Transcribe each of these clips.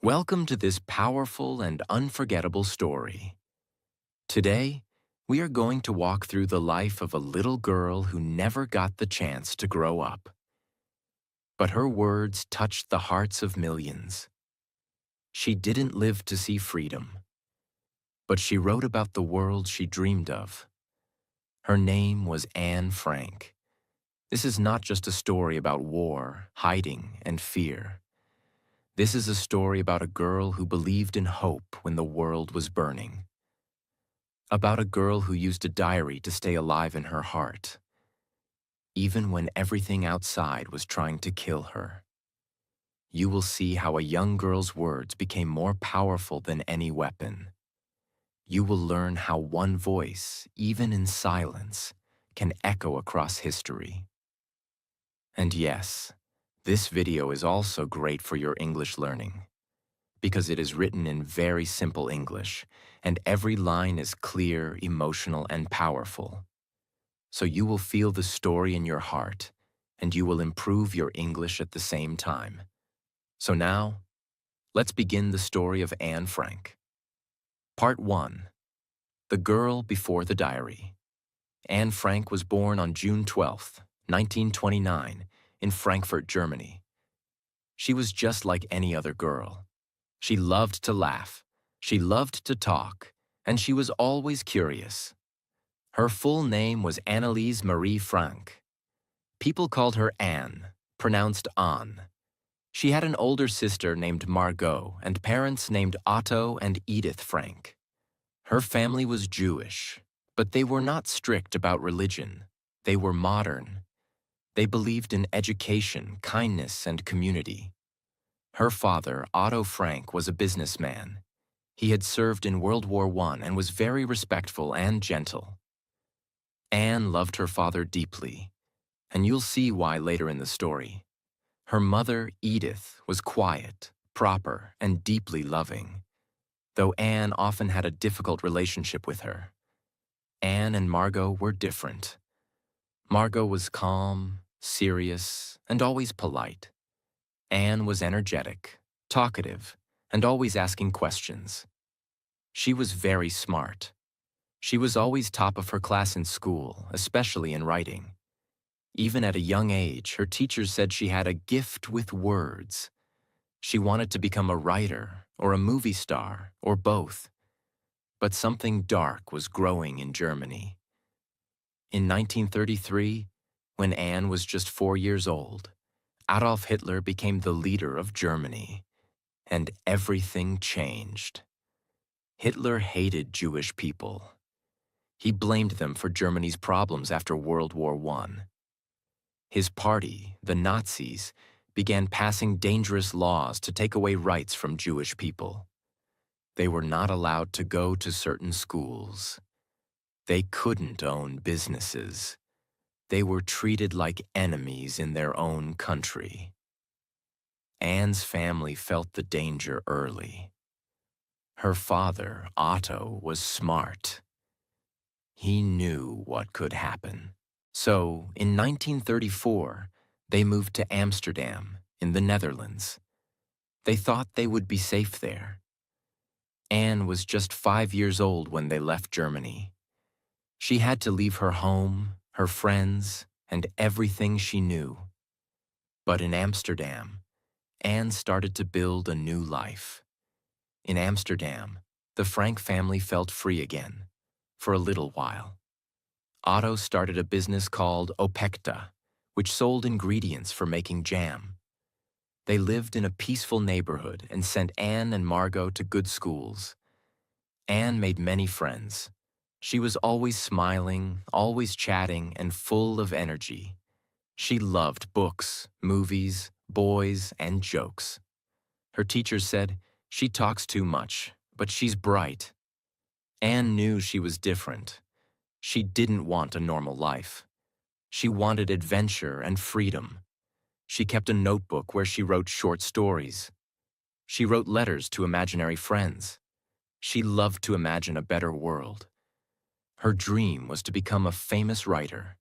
Welcome to this powerful and unforgettable story. Today, we are going to walk through the life of a little girl who never got the chance to grow up. But her words touched the hearts of millions. She didn't live to see freedom, but she wrote about the world she dreamed of. Her name was Anne Frank. This is not just a story about war, hiding, and fear. This is a story about a girl who believed in hope when the world was burning. About a girl who used a diary to stay alive in her heart, even when everything outside was trying to kill her. You will see how a young girl's words became more powerful than any weapon. You will learn how one voice, even in silence, can echo across history. And yes, this video is also great for your English learning, because it is written in very simple English, and every line is clear, emotional, and powerful. So you will feel the story in your heart, and you will improve your English at the same time. So now, let's begin the story of Anne Frank. Part 1. The Girl Before the Diary. Anne Frank was born on June 12, 1929, in Frankfurt, Germany. She was just like any other girl. She loved to laugh, she loved to talk, and she was always curious. Her full name was Anneliese Marie Frank. People called her Anne, pronounced An. She had an older sister named Margot and parents named Otto and Edith Frank. Her family was Jewish, but they were not strict about religion. They were modern. They believed in education, kindness, and community. Her father, Otto Frank, was a businessman. He had served in World War I and was very respectful and gentle. Anne loved her father deeply, and you'll see why later in the story. Her mother, Edith, was quiet, proper, and deeply loving, though Anne often had a difficult relationship with her. Anne and Margot were different. Margot was calm, serious, and always polite. Anne was energetic, talkative, and always asking questions. She was very smart. She was always top of her class in school, especially in writing. Even at a young age, her teachers said she had a gift with words. She wanted to become a writer, or a movie star, or both. But something dark was growing in Germany. In 1933, when Anne was just 4 years old, Adolf Hitler became the leader of Germany, and everything changed. Hitler hated Jewish people. He blamed them for Germany's problems after World War I. His party, the Nazis, began passing dangerous laws to take away rights from Jewish people. They were not allowed to go to certain schools. They couldn't own businesses. They were treated like enemies in their own country. Anne's family felt the danger early. Her father, Otto, was smart. He knew what could happen. So, in 1934, they moved to Amsterdam, in the Netherlands. They thought they would be safe there. Anne was just 5 years old when they left Germany. She had to leave her home, her friends, and everything she knew. But in Amsterdam, Anne started to build a new life. In Amsterdam, the Frank family felt free again, for a little while. Otto started a business called Opekta, which sold ingredients for making jam. They lived in a peaceful neighborhood and sent Anne and Margot to good schools. Anne made many friends. She was always smiling, always chatting, and full of energy. She loved books, movies, boys, and jokes. Her teachers said, "She talks too much, but she's bright." Anne knew she was different. She didn't want a normal life. She wanted adventure and freedom. She kept a notebook where she wrote short stories. She wrote letters to imaginary friends. She loved to imagine a better world. Her dream was to become a famous writer.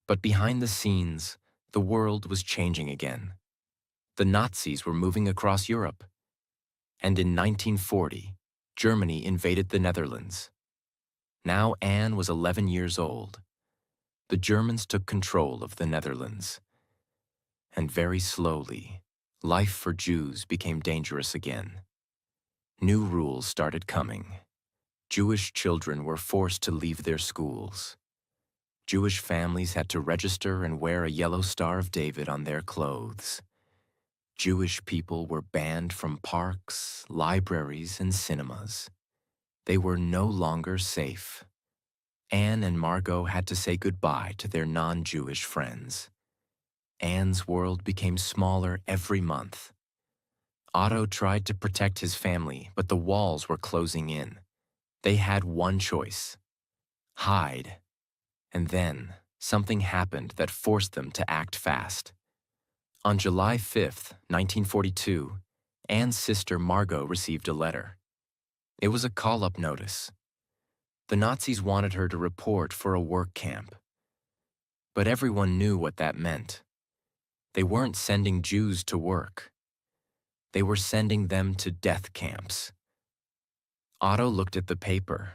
But behind the scenes, the world was changing again. The Nazis were moving across Europe. And in 1940, Germany invaded the Netherlands. Now Anne was 11 years old. The Germans took control of the Netherlands. And very slowly, life for Jews became dangerous again. New rules started coming. Jewish children were forced to leave their schools. Jewish families had to register and wear a yellow Star of David on their clothes. Jewish people were banned from parks, libraries, and cinemas. They were no longer safe. Anne and Margot had to say goodbye to their non-Jewish friends. Anne's world became smaller every month. Otto tried to protect his family, but the walls were closing in. They had one choice: hide. And then, something happened that forced them to act fast. On July 5th, 1942, Anne's sister Margot received a letter. It was a call-up notice. The Nazis wanted her to report for a work camp. But everyone knew what that meant. They weren't sending Jews to work. They were sending them to death camps. Otto looked at the paper.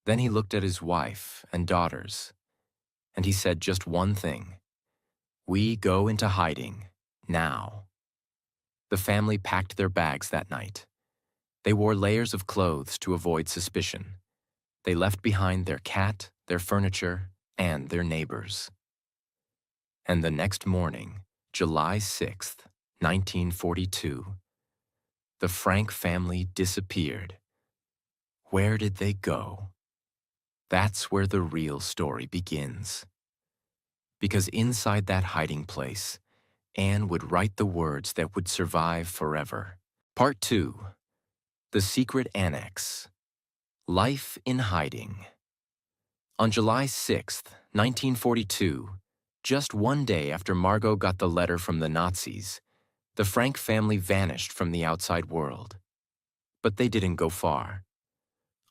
Then he looked at his wife and daughters, and he said just one thing: "We go into hiding, now." The family packed their bags that night. They wore layers of clothes to avoid suspicion. They left behind their cat, their furniture, and their neighbors. And the next morning, July 6th, 1942, the Frank family disappeared. Where did they go? That's where the real story begins. Because inside that hiding place, Anne would write the words that would survive forever. Part 2. The Secret Annex. Life in Hiding. On July 6th, 1942, just one day after Margot got the letter from the Nazis, the Frank family vanished from the outside world. But they didn't go far.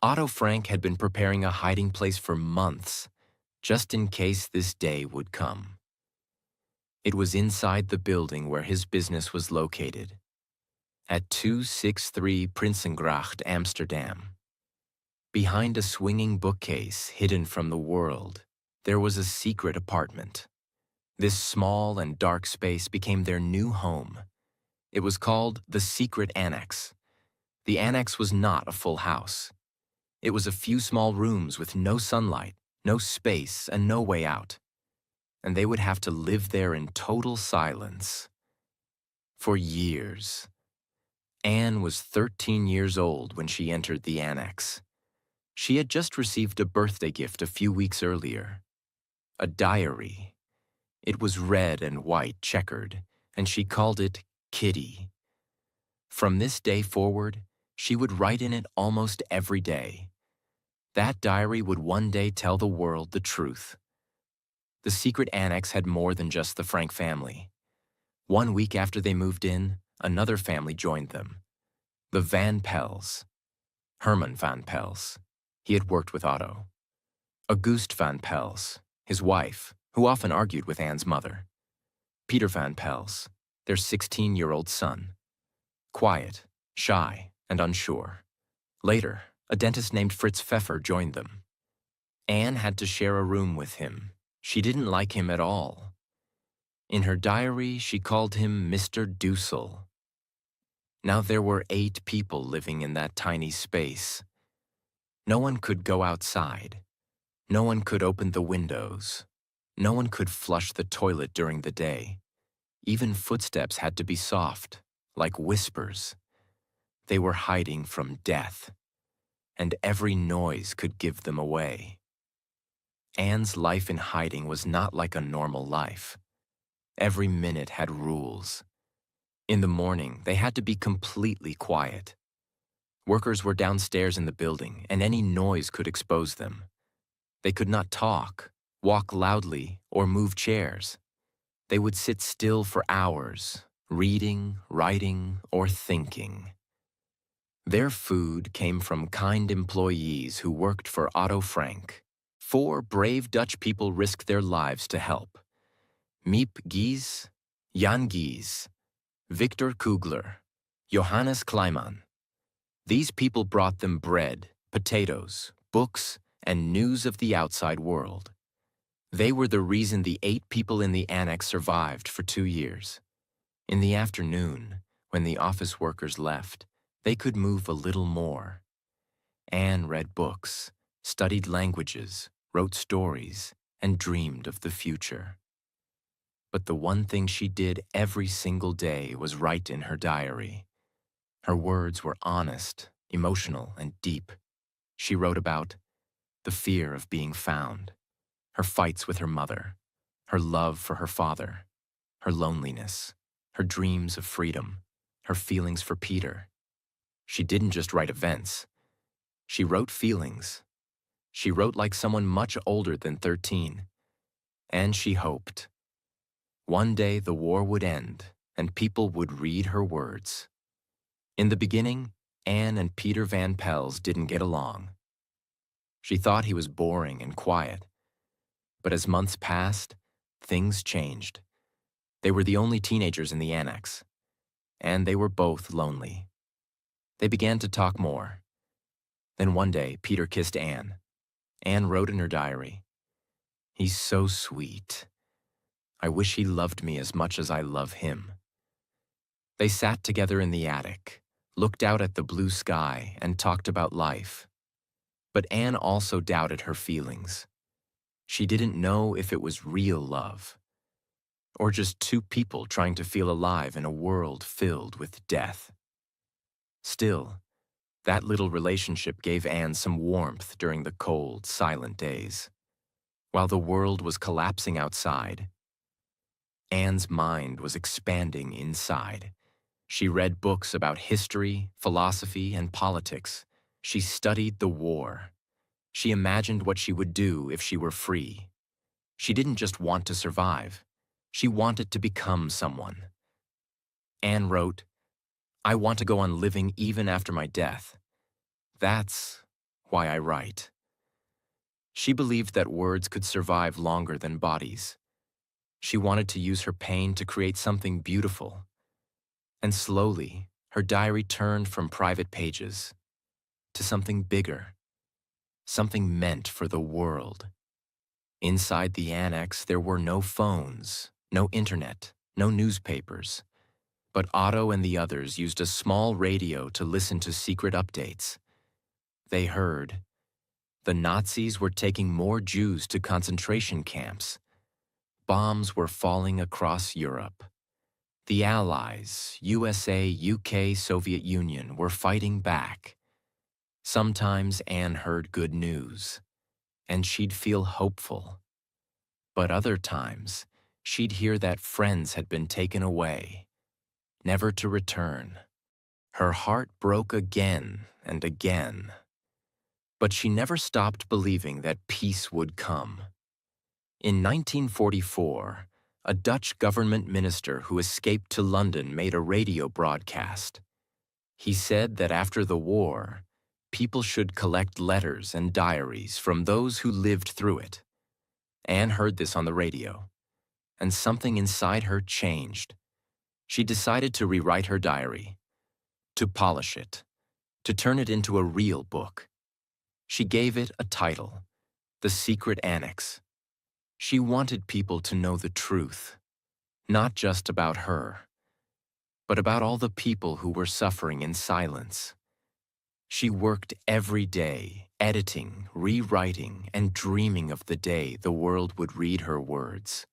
Otto Frank had been preparing a hiding place for months, just in case this day would come. It was inside the building where his business was located, at 263 Prinsengracht, Amsterdam. Behind a swinging bookcase hidden from the world, there was a secret apartment. This small and dark space became their new home. It was called the Secret Annex. The annex was not a full house. It was a few small rooms with no sunlight, no space, and no way out. And they would have to live there in total silence. For years. Anne was 13 years old when she entered the annex. She had just received a birthday gift a few weeks earlier. A diary. It was red and white checkered, and she called it Kitty. From this day forward, she would write in it almost every day. That diary would one day tell the world the truth. The secret annex had more than just the Frank family. 1 week after they moved in, another family joined them. The Van Pels. Herman Van Pels. He had worked with Otto. Auguste Van Pels, his wife, who often argued with Anne's mother. Peter Van Pels, their 16-year-old son. Quiet, shy, and unsure. Later, a dentist named Fritz Pfeffer joined them. Anne had to share a room with him. She didn't like him at all. In her diary, she called him Mr. Dussel. Now there were 8 people living in that tiny space. No one could go outside. No one could open the windows. No one could flush the toilet during the day. Even footsteps had to be soft, like whispers. They were hiding from death, and every noise could give them away. Anne's life in hiding was not like a normal life. Every minute had rules. In the morning, they had to be completely quiet. Workers were downstairs in the building, and any noise could expose them. They could not talk, walk loudly, or move chairs. They would sit still for hours, reading, writing, or thinking. Their food came from kind employees who worked for Otto Frank. 4 brave Dutch people risked their lives to help. Miep Gies, Jan Gies, Victor Kugler, Johannes Kleiman. These people brought them bread, potatoes, books, and news of the outside world. They were the reason the 8 people in the annex survived for 2 years. In the afternoon, when the office workers left, they could move a little more. Anne read books, studied languages, wrote stories, and dreamed of the future. But the one thing she did every single day was write in her diary. Her words were honest, emotional, and deep. She wrote about the fear of being found, her fights with her mother, her love for her father, her loneliness, her dreams of freedom, her feelings for Peter. She didn't just write events. She wrote feelings. She wrote like someone much older than 13. And she hoped. One day the war would end, and people would read her words. In the beginning, Anne and Peter Van Pels didn't get along. She thought he was boring and quiet. But as months passed, things changed. They were the only teenagers in the annex, and they were both lonely. They began to talk more. Then one day, Peter kissed Anne. Anne wrote in her diary, "He's so sweet. I wish he loved me as much as I love him." They sat together in the attic, looked out at the blue sky, and talked about life. But Anne also doubted her feelings. She didn't know if it was real love, or just 2 people trying to feel alive in a world filled with death. Still, that little relationship gave Anne some warmth during the cold, silent days. While the world was collapsing outside, Anne's mind was expanding inside. She read books about history, philosophy, and politics. She studied the war. She imagined what she would do if she were free. She didn't just want to survive. She wanted to become someone. Anne wrote, "I want to go on living even after my death. That's why I write." She believed that words could survive longer than bodies. She wanted to use her pain to create something beautiful. And slowly, her diary turned from private pages to something bigger, something meant for the world. Inside the annex, there were no phones, no internet, no newspapers. But Otto and the others used a small radio to listen to secret updates. They heard the Nazis were taking more Jews to concentration camps. Bombs were falling across Europe. The Allies, USA, UK, Soviet Union, were fighting back. Sometimes Anne heard good news, and she'd feel hopeful. But other times, she'd hear that friends had been taken away, never to return. Her heart broke again and again. But she never stopped believing that peace would come. In 1944, a Dutch government minister who escaped to London made a radio broadcast. He said that after the war, people should collect letters and diaries from those who lived through it. Anne heard this on the radio, and something inside her changed. She decided to rewrite her diary, to polish it, to turn it into a real book. She gave it a title, The Secret Annex. She wanted people to know the truth, not just about her, but about all the people who were suffering in silence. She worked every day, editing, rewriting, and dreaming of the day the world would read her words.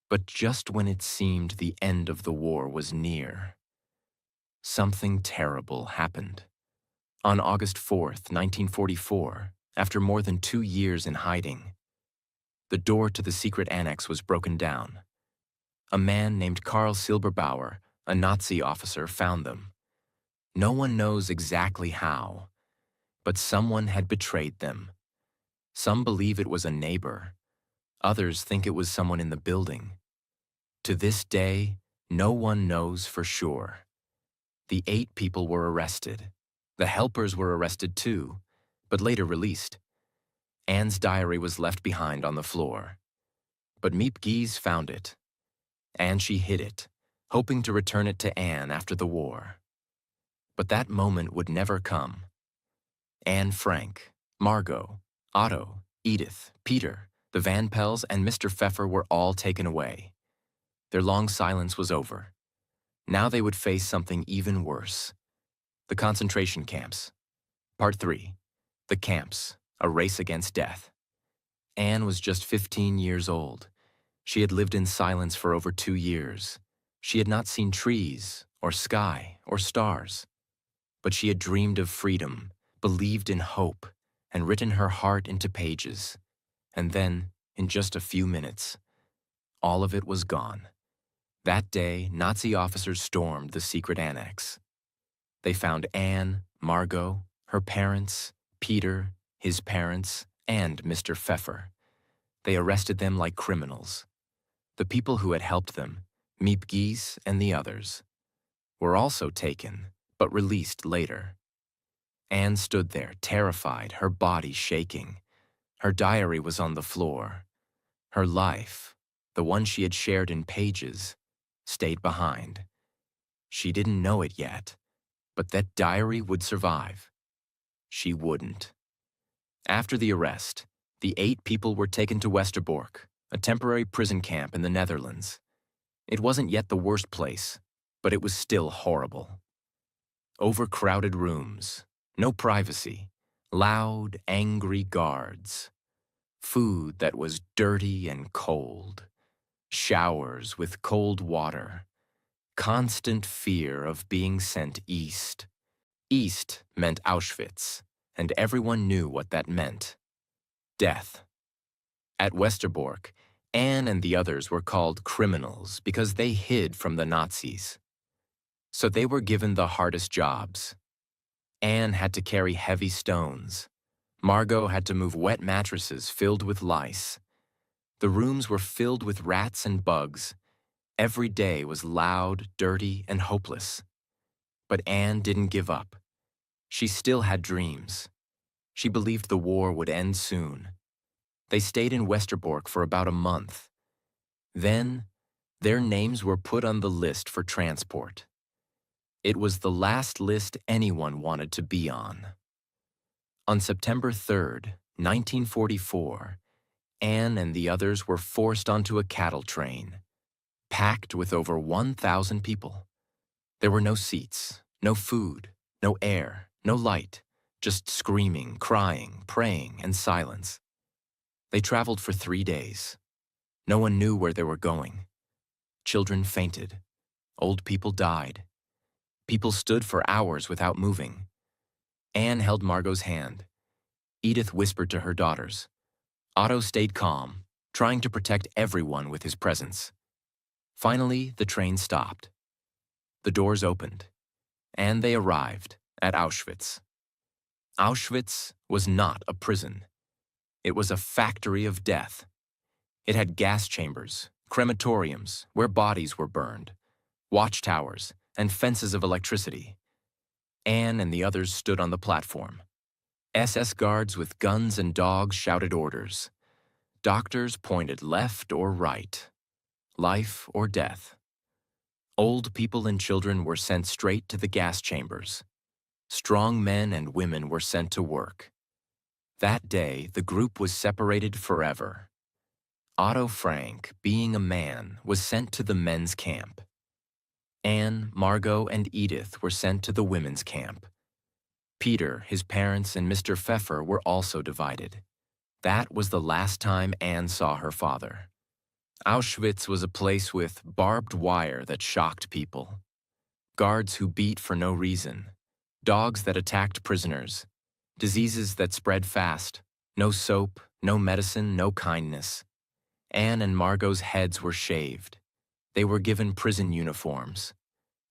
But just when it seemed the end of the war was near, something terrible happened. On August 4th, 1944, after more than 2 years in hiding, the door to the secret annex was broken down. A man named Karl Silberbauer, a Nazi officer, found them. No one knows exactly how, but someone had betrayed them. Some believe it was a neighbor. Others think it was someone in the building. To this day, no one knows for sure. The 8 people were arrested. The helpers were arrested too, but later released. Anne's diary was left behind on the floor. But Miep Gies found it, and she hid it, hoping to return it to Anne after the war. But that moment would never come. Anne Frank, Margot, Otto, Edith, Peter, the Van Pels, and Mr. Pfeffer were all taken away. Their long silence was over. Now they would face something even worse. The concentration camps. Part 3. The camps, a race against death. Anne was just 15 years old. She had lived in silence for over 2 years. She had not seen trees, or sky, or stars. But she had dreamed of freedom, believed in hope, and written her heart into pages. And then, in just a few minutes, all of it was gone. That day, Nazi officers stormed the secret annex. They found Anne, Margot, her parents, Peter, his parents, and Mr. Pfeffer. They arrested them like criminals. The people who had helped them, Miep Gies and the others, were also taken, but released later. Anne stood there, terrified, her body shaking. Her diary was on the floor. Her life, the one she had shared in pages, stayed behind. She didn't know it yet, but that diary would survive. She wouldn't. After the arrest, the 8 people were taken to Westerbork, a temporary prison camp in the Netherlands. It wasn't yet the worst place, but it was still horrible. Overcrowded rooms, no privacy, loud, angry guards, food that was dirty and cold, showers with cold water, constant fear of being sent east. East meant Auschwitz, and everyone knew what that meant. Death. At Westerbork, Anne and the others were called criminals because they hid from the Nazis. So they were given the hardest jobs. Anne had to carry heavy stones. Margot had to move wet mattresses filled with lice. The rooms were filled with rats and bugs. Every day was loud, dirty, and hopeless. But Anne didn't give up. She still had dreams. She believed the war would end soon. They stayed in Westerbork for about a month. Then, their names were put on the list for transport. It was the last list anyone wanted to be on. On September 3rd, 1944, Anne and the others were forced onto a cattle train, packed with over 1,000 people. There were no seats, no food, no air, no light, just screaming, crying, praying, and silence. They traveled for 3 days. No one knew where they were going. Children fainted. Old people died. People stood for hours without moving. Anne held Margot's hand. Edith whispered to her daughters. Otto stayed calm, trying to protect everyone with his presence. Finally, the train stopped. The doors opened, and they arrived at Auschwitz. Auschwitz was not a prison. It was a factory of death. It had gas chambers, crematoriums where bodies were burned, watchtowers, and fences of electricity. Anne and the others stood on the platform. SS guards with guns and dogs shouted orders. Doctors pointed left or right, life or death. Old people and children were sent straight to the gas chambers. Strong men and women were sent to work. That day, the group was separated forever. Otto Frank, being a man, was sent to the men's camp. Anne, Margot, and Edith were sent to the women's camp. Peter, his parents, and Mr. Pfeffer were also divided. That was the last time Anne saw her father. Auschwitz was a place with barbed wire that shocked people. Guards who beat for no reason. Dogs that attacked prisoners. Diseases that spread fast. No soap, no medicine, no kindness. Anne and Margot's heads were shaved. They were given prison uniforms.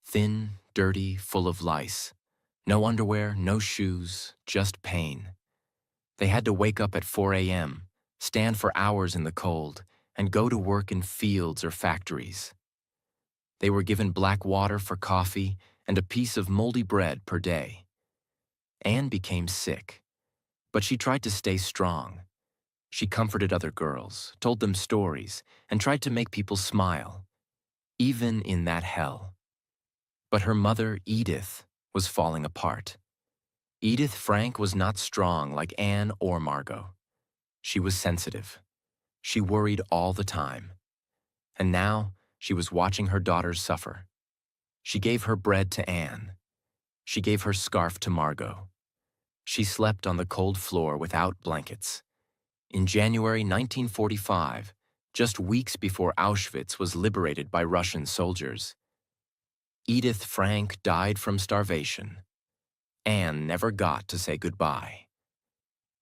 Thin, dirty, full of lice. No underwear, no shoes, just pain. They had to wake up at 4 a.m., stand for hours in the cold, and go to work in fields or factories. They were given black water for coffee and a piece of moldy bread per day. Anne became sick, but she tried to stay strong. She comforted other girls, told them stories, and tried to make people smile, even in that hell. But her mother, Edith, was falling apart. Edith Frank was not strong like Anne or Margot. She was sensitive. She worried all the time. And now she was watching her daughters suffer. She gave her bread to Anne. She gave her scarf to Margot. She slept on the cold floor without blankets. In January 1945, just weeks before Auschwitz was liberated by Russian soldiers, Edith Frank died from starvation. Anne never got to say goodbye.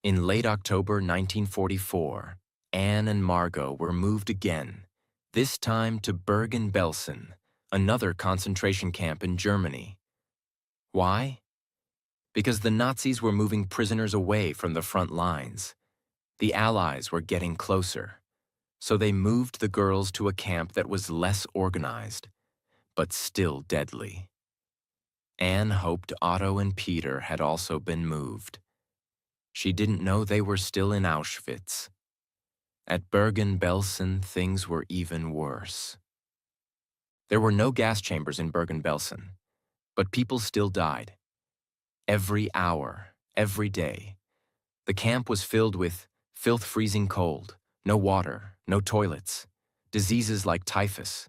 In late October 1944, Anne and Margot were moved again, this time to Bergen-Belsen, another concentration camp in Germany. Why? Because the Nazis were moving prisoners away from the front lines. The Allies were getting closer, so they moved the girls to a camp that was less organized, but still deadly. Anne hoped Otto and Peter had also been moved. She didn't know they were still in Auschwitz. At Bergen-Belsen, things were even worse. There were no gas chambers in Bergen-Belsen, but people still died. Every hour, every day. The camp was filled with filth, freezing cold, no water, no toilets, diseases like typhus.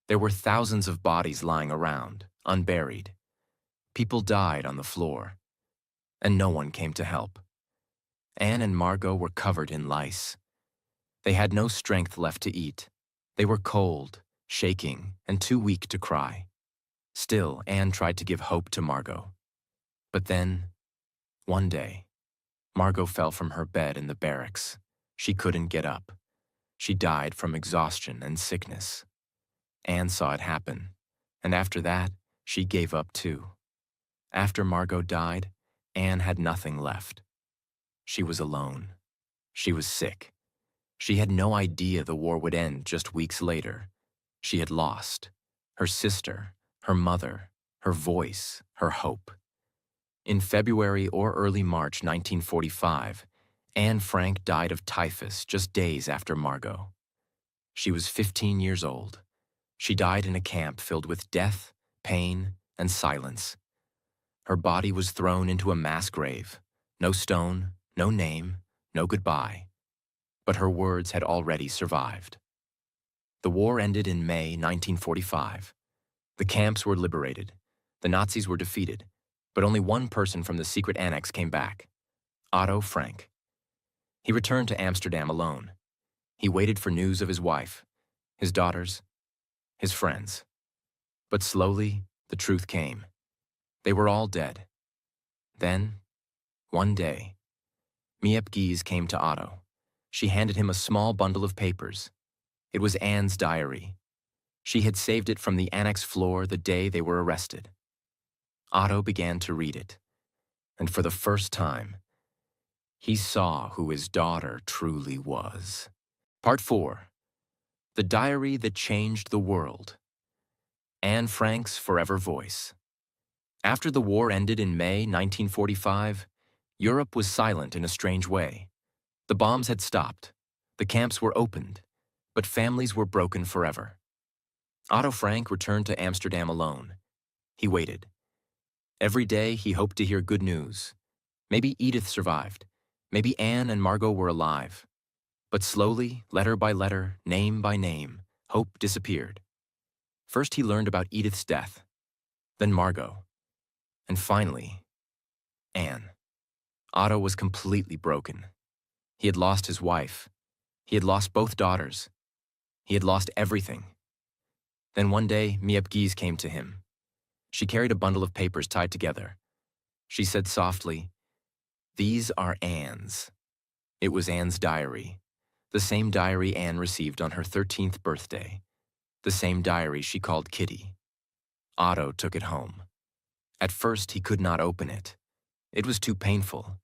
There were thousands of bodies lying around, unburied. People died on the floor, and no one came to help. Anne and Margot were covered in lice. They had no strength left to eat. They were cold, shaking, and too weak to cry. Still, Anne tried to give hope to Margot. But then, one day, Margot fell from her bed in the barracks. She couldn't get up. She died from exhaustion and sickness. Anne saw it happen, and after that, she gave up too. After Margot died, Anne had nothing left. She was alone. She was sick. She had no idea the war would end just weeks later. She had lost her sister, her mother, her voice, her hope. In February or early March 1945, Anne Frank died of typhus just days after Margot. She was 15 years old. She died in a camp filled with death, pain, and silence. Her body was thrown into a mass grave. No stone, no name, no goodbye. But her words had already survived. The war ended in May 1945. The camps were liberated. The Nazis were defeated. But only one person from the secret annex came back: Otto Frank. He returned to Amsterdam alone. He waited for news of his wife, his daughters, his friends. But slowly, the truth came. They were all dead. Then, one day, Miep Gies came to Otto. She handed him a small bundle of papers. It was Anne's diary. She had saved it from the annex floor the day they were arrested. Otto began to read it, and for the first time, he saw who his daughter truly was. Part 4. The Diary That Changed the World. Anne Frank's Forever Voice. After the war ended in May 1945, Europe was silent in a strange way. The bombs had stopped. The camps were opened, but families were broken forever. Otto Frank returned to Amsterdam alone. He waited. Every day he hoped to hear good news. Maybe Edith survived. Maybe Anne and Margot were alive. But slowly, letter by letter, name by name, hope disappeared. First he learned about Edith's death, then Margot, and finally, Anne. Otto was completely broken. He had lost his wife. He had lost both daughters. He had lost everything. Then one day, Miep Gies came to him. She carried a bundle of papers tied together. She said softly, "These are Anne's." It was Anne's diary, the same diary Anne received on her 13th birthday, the same diary she called Kitty. Otto took it home. At first, he could not open it. It was too painful.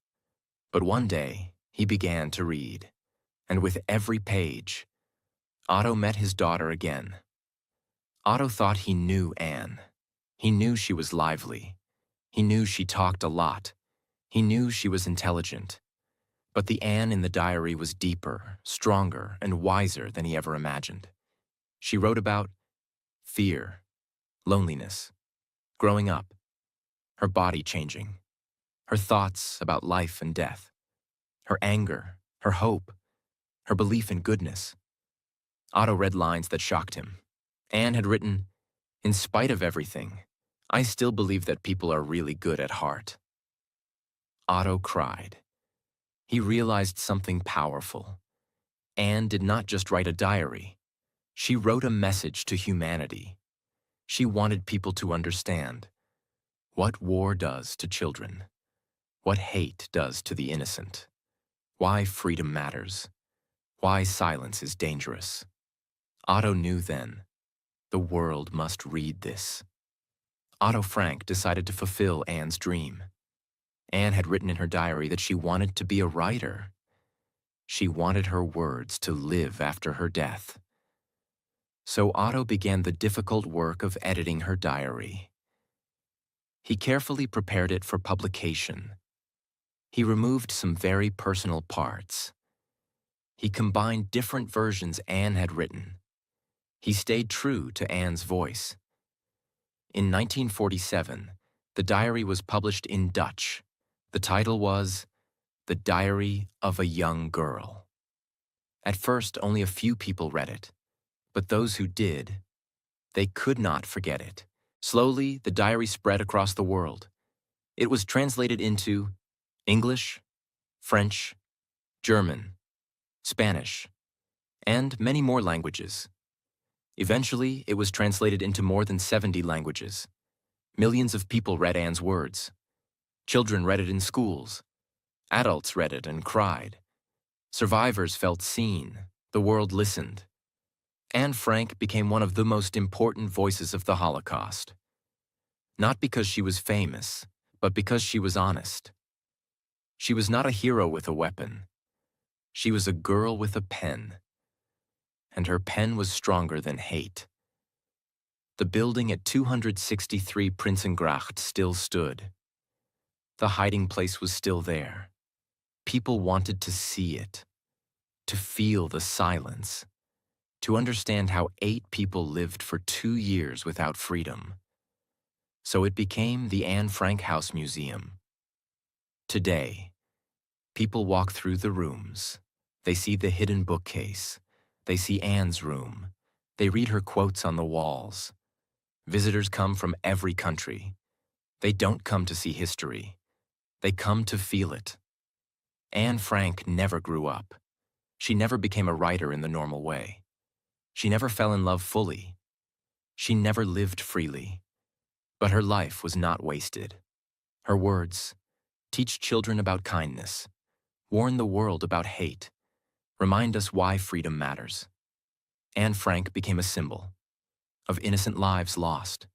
But one day, he began to read, and with every page, Otto met his daughter again. Otto thought he knew Anne. He knew she was lively. He knew she talked a lot. He knew she was intelligent. But the Anne in the diary was deeper, stronger, and wiser than he ever imagined. She wrote about fear, loneliness, growing up. her body changing, her thoughts about life and death, her anger, her hope, her belief in goodness. Otto read lines that shocked him. Anne had written, "In spite of everything, I still believe that people are really good at heart." Otto cried. He realized something powerful. Anne did not just write a diary. She wrote a message to humanity. She wanted people to understand what war does to children, what hate does to the innocent, why freedom matters, why silence is dangerous. Otto knew then, the world must read this. Otto Frank decided to fulfill Anne's dream. Anne had written in her diary that she wanted to be a writer. She wanted her words to live after her death. So Otto began the difficult work of editing her diary. He carefully prepared it for publication. He removed some very personal parts. He combined different versions Anne had written. He stayed true to Anne's voice. In 1947, the diary was published in Dutch. The title was The Diary of a Young Girl. At first, only a few people read it, but those who did, they could not forget it. Slowly, the diary spread across the world. It was translated into English, French, German, Spanish, and many more languages. Eventually, it was translated into more than 70 languages. Millions of people read Anne's words. Children read it in schools. Adults read it and cried. Survivors felt seen. The world listened. Anne Frank became one of the most important voices of the Holocaust. Not because she was famous, but because she was honest. She was not a hero with a weapon. She was a girl with a pen. And her pen was stronger than hate. The building at 263 Prinsengracht still stood. The hiding place was still there. People wanted to see it, to feel the silence, to understand how 8 people lived for 2 years without freedom. So it became the Anne Frank House Museum. Today, people walk through the rooms. They see the hidden bookcase. They see Anne's room. They read her quotes on the walls. Visitors come from every country. They don't come to see history. They come to feel it. Anne Frank never grew up. She never became a writer in the normal way. She never fell in love fully. She never lived freely. But her life was not wasted. Her words, teach children about kindness, warn the world about hate, remind us why freedom matters. Anne Frank became a symbol of innocent lives lost,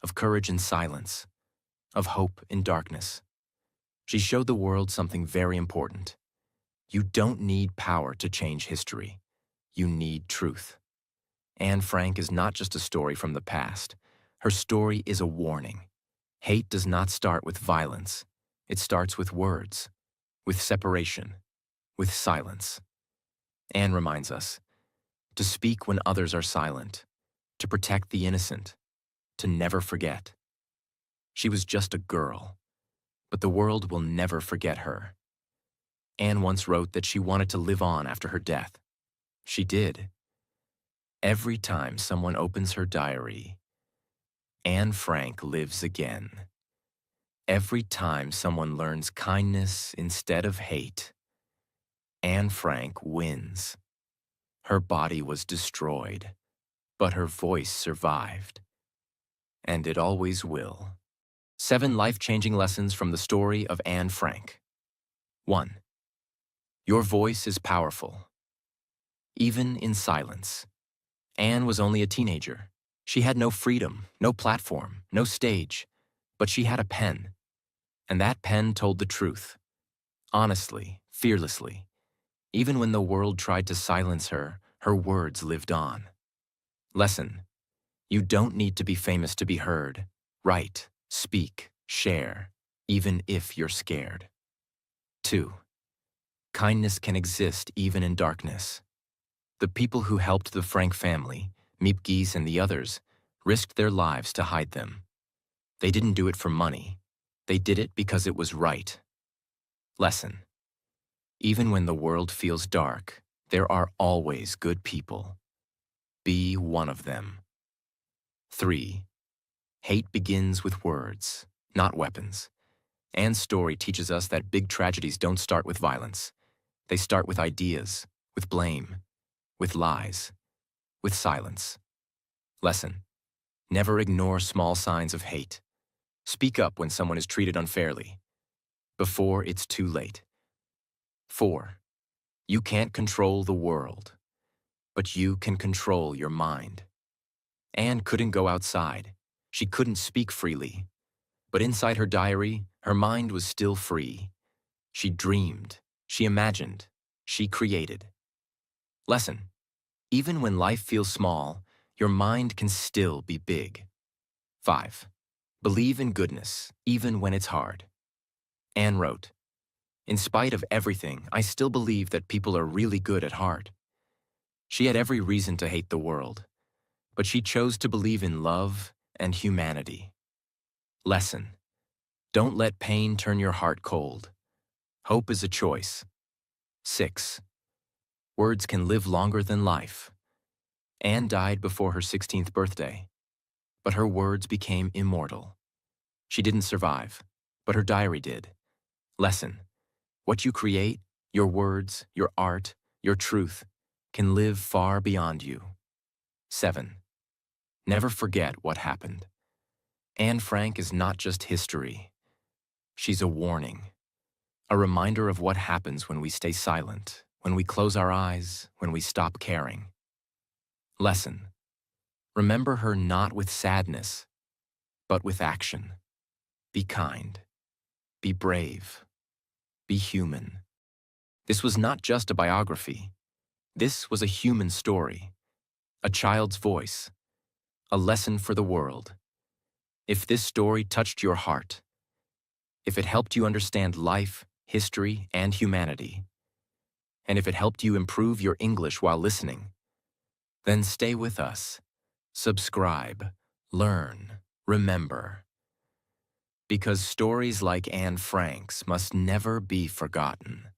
of courage in silence, of hope in darkness. She showed the world something very important. You don't need power to change history. You need truth. Anne Frank is not just a story from the past. Her story is a warning. Hate does not start with violence. It starts with words, with separation, with silence. Anne reminds us to speak when others are silent, to protect the innocent, to never forget. She was just a girl, but the world will never forget her. Anne once wrote that she wanted to live on after her death. She did. Every time someone opens her diary, Anne Frank lives again. Every time someone learns kindness instead of hate, Anne Frank wins. Her body was destroyed, but her voice survived. And it always will. 7 life-changing lessons from the story of Anne Frank. 1. Your voice is powerful. Even in silence. Anne was only a teenager. She had no freedom, no platform, no stage, but she had a pen. And that pen told the truth. Honestly, fearlessly. Even when the world tried to silence her, her words lived on. Lesson: you don't need to be famous to be heard. Write, speak, share, even if you're scared. 2. Kindness can exist even in darkness. The people who helped the Frank family, Miep Gies and the others, risked their lives to hide them. They didn't do it for money. They did it because it was right. Lesson: even when the world feels dark, there are always good people. Be one of them. 3. Hate begins with words, not weapons. Anne's story teaches us that big tragedies don't start with violence. They start with ideas, with blame, with lies, with silence. Lesson: never ignore small signs of hate. Speak up when someone is treated unfairly, before it's too late. 4. You can't control the world, but you can control your mind. Anne couldn't go outside. She couldn't speak freely. But inside her diary, her mind was still free. She dreamed, she imagined, she created. Lesson: even when life feels small, your mind can still be big. 5. Believe in goodness, even when it's hard. Anne wrote, "In spite of everything, I still believe that people are really good at heart." She had every reason to hate the world, but she chose to believe in love and humanity. Lesson: don't let pain turn your heart cold. Hope is a choice. 6. Words can live longer than life. Anne died before her 16th birthday, but her words became immortal. She didn't survive, but her diary did. Lesson: what you create, your words, your art, your truth, can live far beyond you. 7. Never forget what happened. Anne Frank is not just history. She's a warning, a reminder of what happens when we stay silent, when we close our eyes, when we stop caring. Lesson: remember her not with sadness, but with action. Be kind. Be brave. Be human. This was not just a biography. This was a human story, a child's voice, a lesson for the world. If this story touched your heart, if it helped you understand life, history, and humanity, and if it helped you improve your English while listening, then stay with us. Subscribe, learn, remember. Because stories like Anne Frank's must never be forgotten.